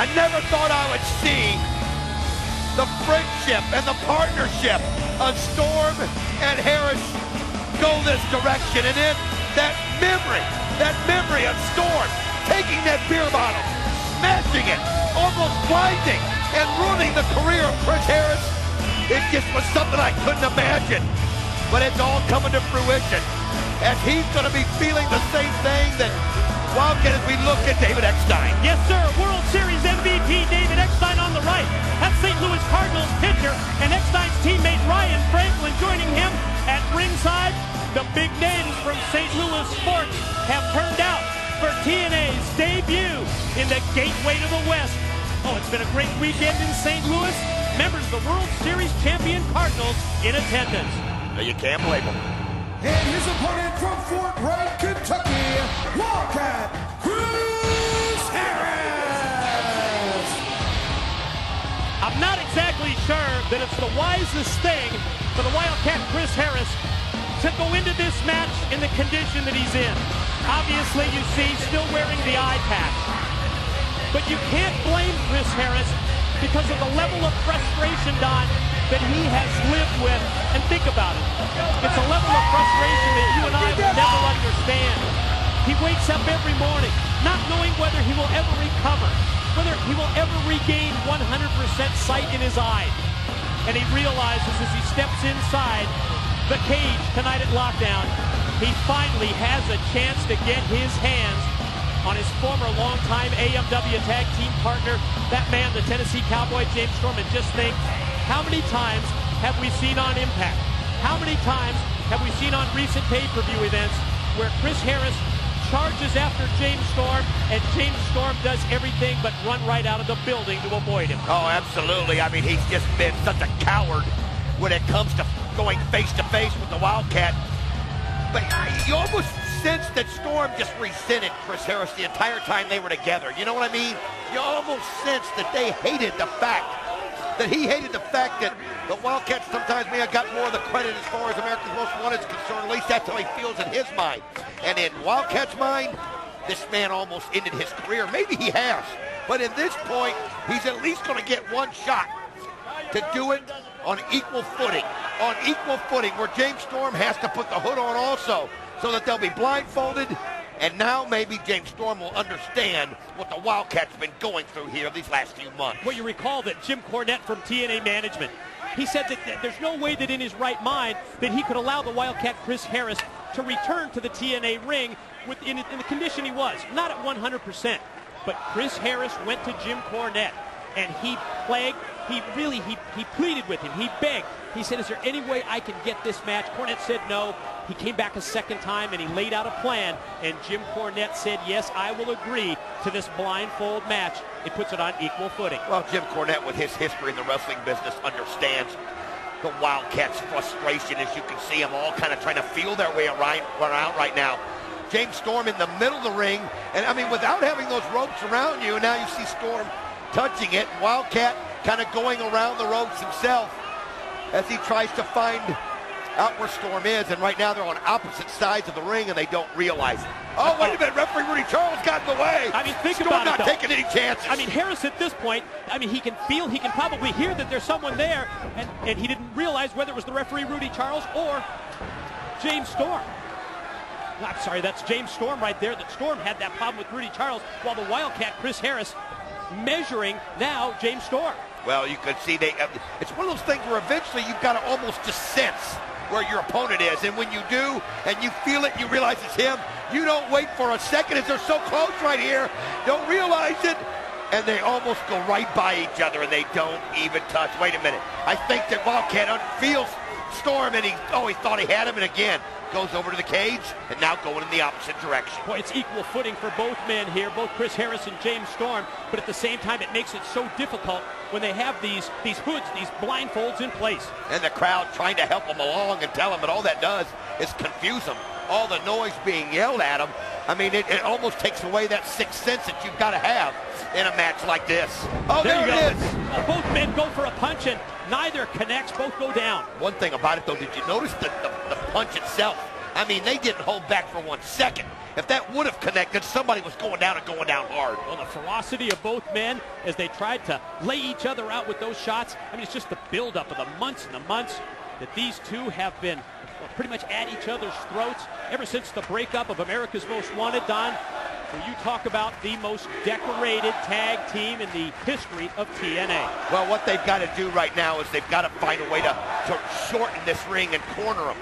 I never thought I would see the friendship and the partnership of Storm and Harris go this direction. And then that memory of Storm taking that beer bottle, smashing it, almost blinding, and ruining the career of Chris Harris. It just was something I couldn't imagine. But it's all coming to fruition. And he's going to be feeling the same thing that Wildcat as we look at David Eckstein. Yes, sir. World Series MVP David Eckstein on the right. That's St. Louis Cardinals pitcher and Eckstein's teammate Ryan Franklin joining him at ringside. The big names from St. Louis sports have turned out for TNA's debut in the gateway to the West. Oh, it's been a great weekend in St. Louis. Members of the World Series champion Cardinals in attendance. You can't blame them. And his opponent from Fort Wright, Kentucky, Wildcat Chris Harris. I'm not exactly sure that it's the wisest thing for the Wildcat Chris Harris to go into this match in the condition that he's in. Obviously, you see, still wearing the eye patch. But you can't blame Chris Harris because of the level of frustration, Don, that he has lived with. And think about it. It's a level of frustration that you and I will never understand. He wakes up every morning not knowing whether he will ever recover, whether he will ever regain 100% sight in his eye. And he realizes as he steps inside the cage tonight at Lockdown, he finally has a chance to get his hands on his former longtime AMW tag team partner, that man, the Tennessee Cowboy, James Storm. And just think, how many times have we seen on Impact? How many times have we seen on recent pay-per-view events where Chris Harris charges after James Storm and James Storm does everything but run right out of the building to avoid him? Oh, absolutely. I mean, he's just been such a coward when it comes to going face-to-face with the Wildcat. But you almost sense that Storm just resented Chris Harris the entire time they were together. You know what I mean? You almost sense that they hated the fact that he hated the fact that the Wildcats sometimes may have got more of the credit as far as America's Most Wanted is concerned. At least that's how he feels in his mind. And in Wildcat's mind, this man almost ended his career. Maybe he has. But at this point, he's at least going to get one shot to do it on equal footing. On equal footing, where James Storm has to put the hood on also, so that they'll be blindfolded. And now maybe James Storm will understand what the Wildcats been going through here these last few months. Well, you recall that Jim Cornette from TNA Management, he said that there's no way that in his right mind that he could allow the Wildcat Chris Harris to return to the TNA ring in the condition he was. Not at 100%. But Chris Harris went to Jim Cornette and he pleaded with him. He begged. He said, is there any way I can get this match? Cornette said no. He came back a second time and he laid out a plan. And Jim Cornette said, yes, I will agree to this blindfold match. It puts it on equal footing. Well, Jim Cornette, with his history in the wrestling business, understands the Wildcats' frustration, as you can see them all kind of trying to feel their way around right now. James Storm in the middle of the ring. And, I mean, without having those ropes around you, and now you see Storm touching it. Wildcat kind of going around the ropes himself as he tries to find out where Storm is, and right now they're on opposite sides of the ring and they don't realize it. Oh, wait a minute, referee Rudy Charles got in the way. I mean, think Storm about it, not though. taking any chances. I mean, Harris at this point, I mean, he can probably hear that there's someone there, and he didn't realize whether it was the referee Rudy Charles or James Storm. I'm sorry, that's James Storm right there. That Storm had that problem with Rudy Charles, while the Wildcat Chris Harris measuring now James Storm. Well, you could see it's one of those things where eventually you've got to almost just sense where your opponent is. And when you do, and you feel it, you realize it's him, you don't wait for a second as they're so close right here. Don't realize it. And they almost go right by each other and they don't even touch. Wait a minute. I think that Wildcat feels Storm and he thought he had him, and again, goes over to the cage and now going in the opposite direction. Boy, it's equal footing for both men here, both Chris Harris and James Storm, but at the same time it makes it so difficult when they have these hoods, these blindfolds in place. And the crowd trying to help them along and tell them, but all that does is confuse them. All the noise being yelled at them, I mean, it almost takes away that sixth sense that you've got to have in a match like this. Oh, there it is. Well, both men go for a punch and neither connects, both go down. One thing about it, though, did you notice the punch itself? I mean, they didn't hold back for 1 second. If that would have connected, somebody was going down and going down hard. Well, the ferocity of both men as they tried to lay each other out with those shots. I mean, it's just the buildup of the months and the months that these two have been pretty much at each other's throats ever since the breakup of America's Most Wanted. Don, where you talk about the most decorated tag team in the history of TNA. Well, what they've got to do right now is they've got to find a way to shorten this ring and corner them.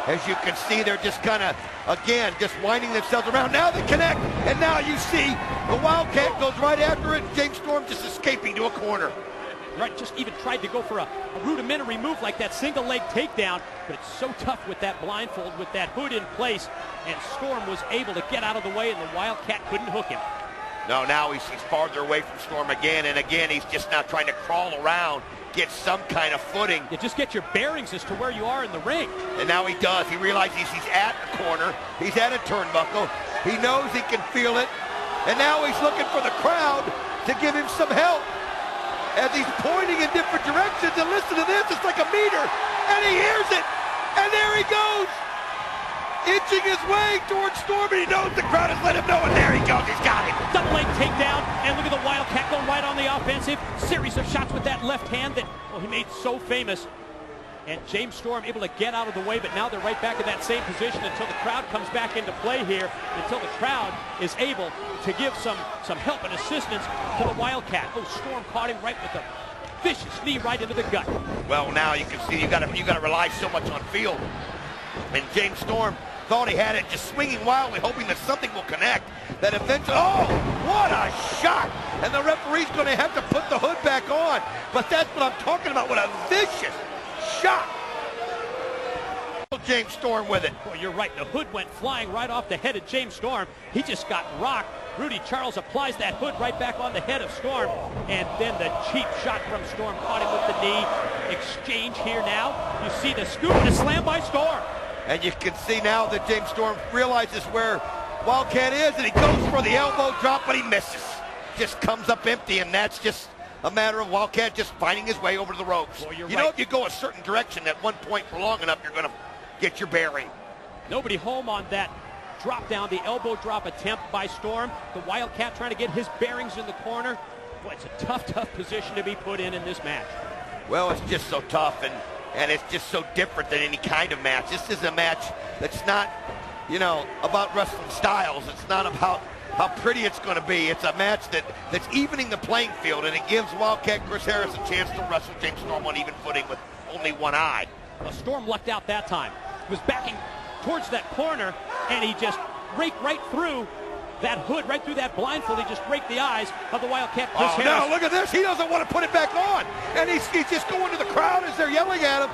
As you can see, they're just kind of, again, just winding themselves around. Now they connect, and now you see the Wildcat goes right after it. James Storm just escaping to a corner. Right, just even tried to go for a rudimentary move like that single leg takedown, but it's so tough with that blindfold, with that hood in place, and Storm was able to get out of the way, and the Wildcat couldn't hook him. No, now he's farther away from Storm again, and again, he's just now trying to crawl around, get some kind of footing. You just get your bearings as to where you are in the ring. And now he does. He realizes he's at the corner. He's at a turnbuckle. He knows he can feel it, and now he's looking for the crowd to give him some help. As he's pointing in different directions, and listen to this, it's like a meter, and he hears it, and there he goes, inching his way towards Storm, and he knows the crowd has let him know, and there he goes, he's got him. Double leg takedown, and look at the Wildcat going right on the offensive, series of shots with that left hand that, well, he made so famous. And James Storm able to get out of the way, but now they're right back in that same position until the crowd comes back into play here, until the crowd is able to give some help and assistance to the Wildcat. Oh, Storm caught him right with a vicious knee right into the gut. Well, now you can see you got to rely so much on field. And James Storm thought he had it, just swinging wildly, hoping that something will connect. That eventually, oh, what a shot! And the referee's going to have to put the hood back on. But that's what I'm talking about, what a vicious shot. James Storm with it. Well, you're right. The hood went flying right off the head of James Storm. He just got rocked. Rudy Charles applies that hood right back on the head of Storm. And then the cheap shot from Storm caught him with the knee. Exchange here now. You see the scoop and a slam by Storm. And you can see now that James Storm realizes where Wildcat is, and he goes for the elbow drop, but he misses. Just comes up empty, and that's just a matter of Wildcat just finding his way over the ropes. Well, you know, if you go a certain direction at one point for long enough, you're going to get your bearing. Nobody home on that drop down, the elbow drop attempt by Storm. The Wildcat trying to get his bearings in the corner. Boy, it's a tough position to be put in this match. Well, it's just so tough, and it's just so different than any kind of match. This is a match that's not, you know, about wrestling styles. It's not about how pretty it's going to be. It's a match that's evening the playing field, and it gives Wildcat Chris Harris a chance to wrestle James Storm on even footing with only one eye. Well, Storm lucked out that time. He was backing towards that corner, and he just raked right through that hood, right through that blindfold. He just raked the eyes of the Wildcat Chris Harris. No, look at this. He doesn't want to put it back on, and he's just going to the crowd as they're yelling at him.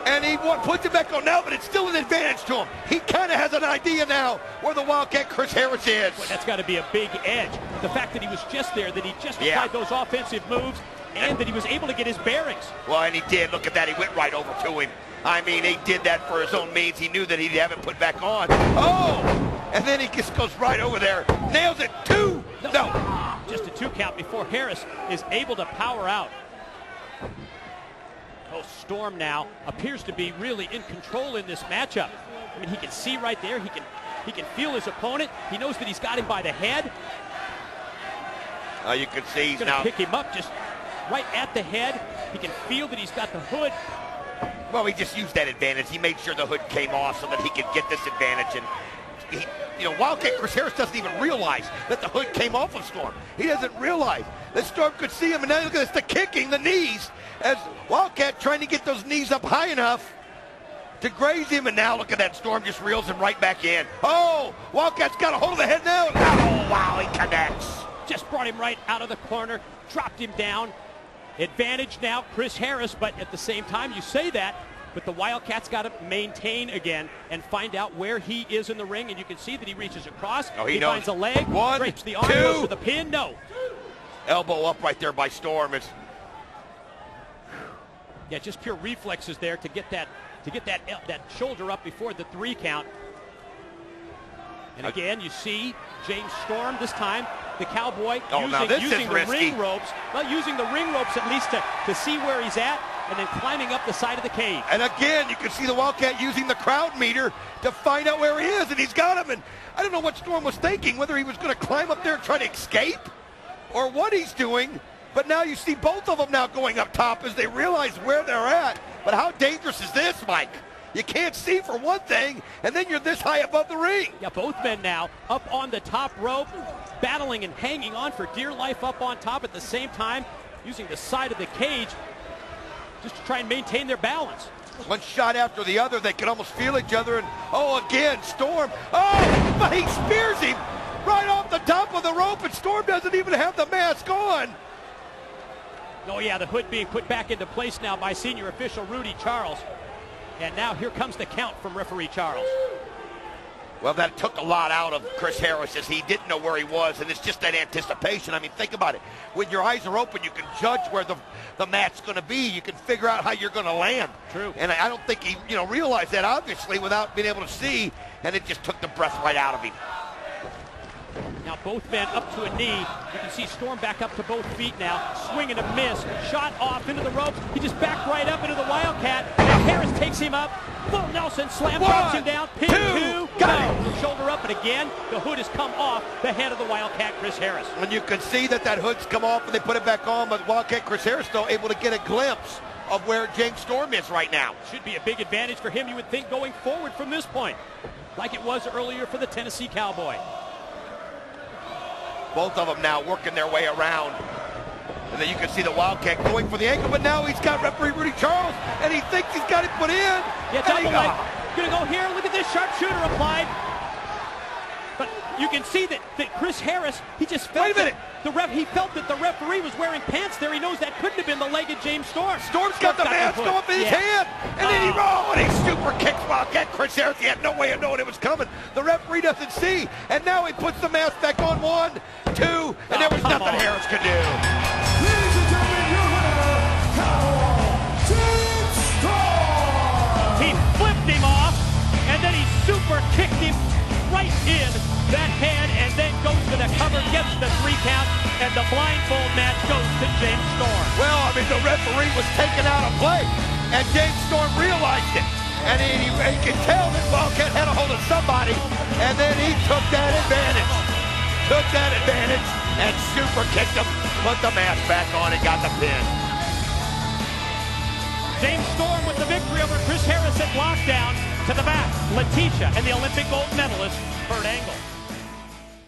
And he puts it back on now, but it's still an advantage to him. He kind of has an idea now where the Wildcat Chris Harris is. Boy, that's got to be a big edge. The fact that he was just there, that he just applied those offensive moves, and that he was able to get his bearings. Well, and he did. Look at that. He went right over to him. I mean, he did that for his own means. He knew that he'd have it put back on. Oh! And then he just goes right over there. Nails it. Two. No. Just a 2 count before Harris is able to power out. Oh, Storm now appears to be really in control in this matchup. I mean, he can see right there. He can feel his opponent. He knows that he's got him by the head. You can see he's going now to pick him up just right at the head. He can feel that he's got the hood. Well, he just used that advantage. He made sure the hood came off so that he could get this advantage. And Wildcat Chris Harris doesn't even realize that the hood came off of Storm. He doesn't realize that Storm could see him. And now look at this, the kicking, the knees, as Wildcat trying to get those knees up high enough to graze him. And now look at that, Storm just reels him right back in. Oh, Wildcat's got a hold of the head now. Oh, wow, he connects. Just brought him right out of the corner, dropped him down. Advantage now, Chris Harris, but at the same time, you say that, but the Wildcat's got to maintain again and find out where he is in the ring, and you can see that he reaches across. Oh, he finds a leg, one, drapes the arm, two. goes for the pin, no. Elbow up right there by Storm. Yeah, just pure reflexes there to get that shoulder up before the 3 count. And again, you see James Storm this time the Cowboy now this is using the risky. ring ropes. Well, using the ring ropes at least to see where he's at, and then climbing up the side of the cage. And again, you can see the Wildcat using the crowd meter to find out where he is, and he's got him. And I don't know what Storm was thinking, whether he was going to climb up there and try to escape or what he's doing. But now you see both of them now going up top as they realize where they're at. But how dangerous is this, Mike? You can't see for one thing, and then you're this high above the ring. Yeah, both men now up on the top rope, battling and hanging on for dear life up on top at the same time, using the side of the cage just to try and maintain their balance. One shot after the other, they can almost feel each other, and again, Storm. Oh, but he spears him right off the top of the rope, and Storm doesn't even have the mask on. Oh yeah, the hood being put back into place now by senior official Rudy Charles. And now here comes the count from referee Charles. Well, that took a lot out of Chris Harris as he didn't know where he was, and it's just that anticipation. I mean, think about it. When your eyes are open, you can judge where the match's going to be. You can figure out how you're going to land. True. And I don't think he, realized that, obviously, without being able to see, and it just took the breath right out of him. Now both men up to a knee. You can see Storm back up to both feet now. Swing and a miss. Shot off into the ropes. He just backed right up into the Wildcat. And Harris takes him up. Full Nelson slam, drops him down. Pin two. Go. Shoulder up, and again, the hood has come off the head of the Wildcat, Chris Harris. And you can see that hood's come off and they put it back on, but Wildcat Chris Harris still able to get a glimpse of where James Storm is right now. Should be a big advantage for him, you would think, going forward from this point, like it was earlier for the Tennessee Cowboy. Both of them now working their way around. And then you can see the Wildcat going for the ankle, but now he's got referee Rudy Charles, and he thinks he's got it put in. Yeah, double leg. Gonna go here. Look at this sharpshooter applied. But you can see that Chris Harris, he just felt Wait a minute. he felt that the referee was wearing pants there. He knows that couldn't have been the leg of James Storm. Storm's got the mask off in his hand, and then he rolls, and he super kicks Wildcat Chris Harris. He had no way of knowing it was coming. The referee doesn't see, and now he puts the mask back on. 1, 2, and there was nothing Harris could do. Ladies and gentlemen, your winner, Cowboy James Storm. He flipped him off, and then he super kicked him right in that hand, and then goes to the cover, gets the 3 count, and the blindfold match goes to James Storm. Well, I mean, the referee was taken out of play, and James Storm realized it. And he could tell that Wildcat had a hold of somebody, and then he took that advantage. And super kicked him, put the mask back on, and got the pin. James Storm with the victory over Chris Harris at Lockdown. To the back, Letitia and the Olympic gold medalist, Kurt Angle.